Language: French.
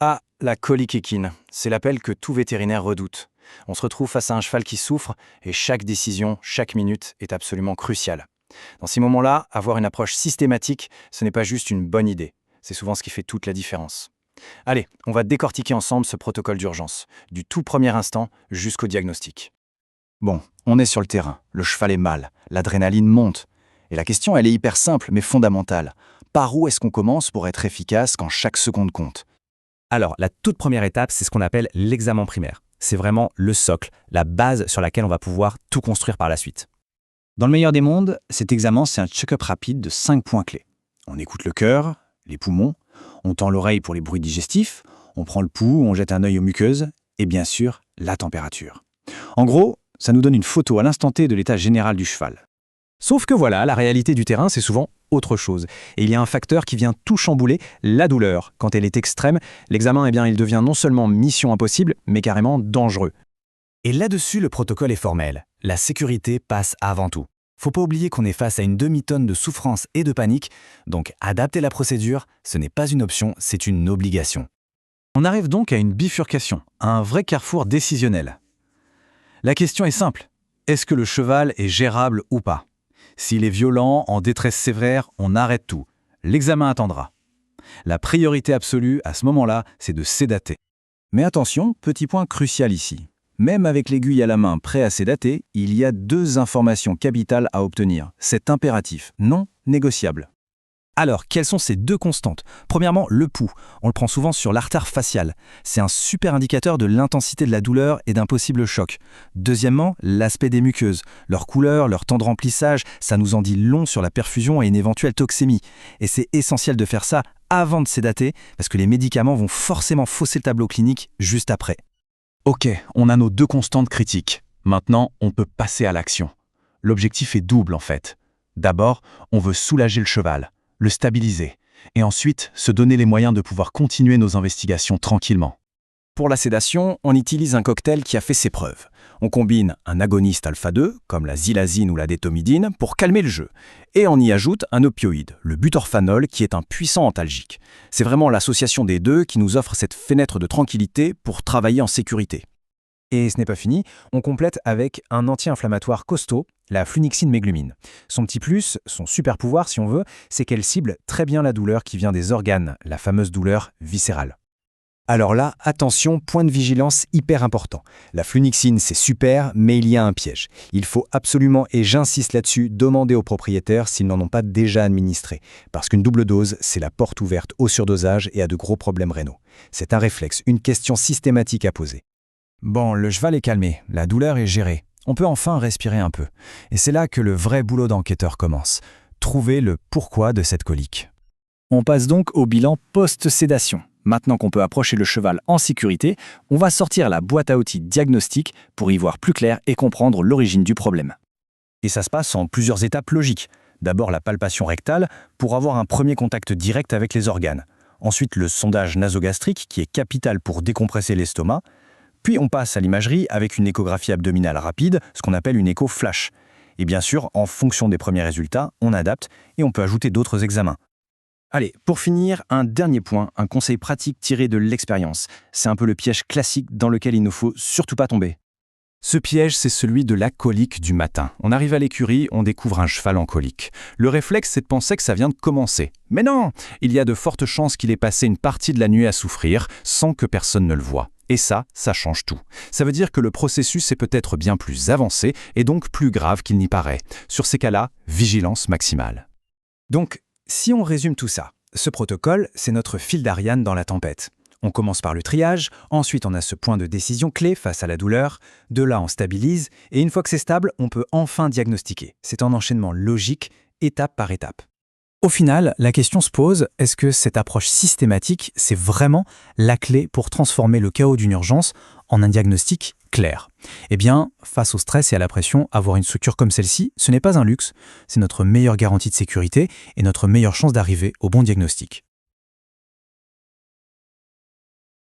Ah, la colique équine, c'est l'appel que tout vétérinaire redoute. On se retrouve face à un cheval qui souffre et chaque décision, chaque minute est absolument cruciale. Dans ces moments-là, avoir une approche systématique, ce n'est pas juste une bonne idée. C'est souvent ce qui fait toute la différence. Allez, on va décortiquer ensemble ce protocole d'urgence, du tout premier instant jusqu'au diagnostic. Bon, on est sur le terrain, le cheval est mal, l'adrénaline monte. Et la question, elle est hyper simple mais fondamentale. Par où est-ce qu'on commence pour être efficace quand chaque seconde compte ? Alors, la toute première étape, c'est ce qu'on appelle l'examen primaire. C'est vraiment le socle, la base sur laquelle on va pouvoir tout construire par la suite. Dans le meilleur des mondes, cet examen, c'est un check-up rapide de 5 points clés. On écoute le cœur, les poumons, on tend l'oreille pour les bruits digestifs, on prend le pouls, on jette un œil aux muqueuses, et bien sûr, la température. En gros, ça nous donne une photo à l'instant T de l'état général du cheval. Sauf que voilà, la réalité du terrain, c'est souvent autre chose. Et il y a un facteur qui vient tout chambouler, la douleur. Quand elle est extrême, l'examen, il devient non seulement mission impossible, mais carrément dangereux. Et là-dessus, le protocole est formel. La sécurité passe avant tout. Faut pas oublier qu'on est face à une demi-tonne de souffrance et de panique, donc adapter la procédure, ce n'est pas une option, c'est une obligation. On arrive donc à une bifurcation, à un vrai carrefour décisionnel. La question est simple. Est-ce que le cheval est gérable ou pas ? S'il est violent, en détresse sévère, on arrête tout. L'examen attendra. La priorité absolue, à ce moment-là, c'est de sédater. Mais attention, petit point crucial ici. Même avec l'aiguille à la main prêt à sédater, il y a 2 informations capitales à obtenir. C'est impératif, non négociable. Alors, quelles sont ces 2 constantes ? Premièrement, le pouls. On le prend souvent sur l'artère faciale. C'est un super indicateur de l'intensité de la douleur et d'un possible choc. Deuxièmement, l'aspect des muqueuses. Leur couleur, leur temps de remplissage, ça nous en dit long sur la perfusion et une éventuelle toxémie. Et c'est essentiel de faire ça avant de sédater, parce que les médicaments vont forcément fausser le tableau clinique juste après. Ok, on a nos 2 constantes critiques. Maintenant, on peut passer à l'action. L'objectif est double en fait. D'abord, on veut soulager le cheval, le stabiliser, et ensuite se donner les moyens de pouvoir continuer nos investigations tranquillement. Pour la sédation, on utilise un cocktail qui a fait ses preuves. On combine un agoniste alpha-2, comme la xylazine ou la détomidine, pour calmer le jeu. Et on y ajoute un opioïde, le butorphanol, qui est un puissant antalgique. C'est vraiment l'association des 2 qui nous offre cette fenêtre de tranquillité pour travailler en sécurité. Et ce n'est pas fini, on complète avec un anti-inflammatoire costaud, la flunixine méglumine. Son petit plus, son super pouvoir si on veut, c'est qu'elle cible très bien la douleur qui vient des organes, la fameuse douleur viscérale. Alors là, attention, point de vigilance hyper important. La flunixine, c'est super, mais il y a un piège. Il faut absolument, et j'insiste là-dessus, demander aux propriétaires s'ils n'en ont pas déjà administré. Parce qu'une double dose, c'est la porte ouverte au surdosage et à de gros problèmes rénaux. C'est un réflexe, une question systématique à poser. Bon, le cheval est calmé, la douleur est gérée. On peut enfin respirer un peu. Et c'est là que le vrai boulot d'enquêteur commence. Trouver le pourquoi de cette colique. On passe donc au bilan post-sédation. Maintenant qu'on peut approcher le cheval en sécurité, on va sortir la boîte à outils diagnostique pour y voir plus clair et comprendre l'origine du problème. Et ça se passe en plusieurs étapes logiques. D'abord la palpation rectale pour avoir un premier contact direct avec les organes. Ensuite le sondage nasogastrique qui est capital pour décompresser l'estomac. Puis on passe à l'imagerie avec une échographie abdominale rapide, ce qu'on appelle une écho flash. Et bien sûr, en fonction des premiers résultats, on adapte et on peut ajouter d'autres examens. Allez, pour finir, un dernier point, un conseil pratique tiré de l'expérience. C'est un peu le piège classique dans lequel il ne faut surtout pas tomber. Ce piège, c'est celui de la colique du matin. On arrive à l'écurie, on découvre un cheval en colique. Le réflexe, c'est de penser que ça vient de commencer. Mais non, il y a de fortes chances qu'il ait passé une partie de la nuit à souffrir sans que personne ne le voie. Et ça change tout. Ça veut dire que le processus est peut-être bien plus avancé et donc plus grave qu'il n'y paraît. Sur ces cas-là, vigilance maximale. Donc, si on résume tout ça, ce protocole, c'est notre fil d'Ariane dans la tempête. On commence par le triage, ensuite on a ce point de décision clé face à la douleur, de là on stabilise, et une fois que c'est stable, on peut enfin diagnostiquer. C'est un enchaînement logique, étape par étape. Au final, la question se pose, est-ce que cette approche systématique, c'est vraiment la clé pour transformer le chaos d'une urgence en un diagnostic clair ? Eh bien, face au stress et à la pression, avoir une structure comme celle-ci, ce n'est pas un luxe, c'est notre meilleure garantie de sécurité et notre meilleure chance d'arriver au bon diagnostic.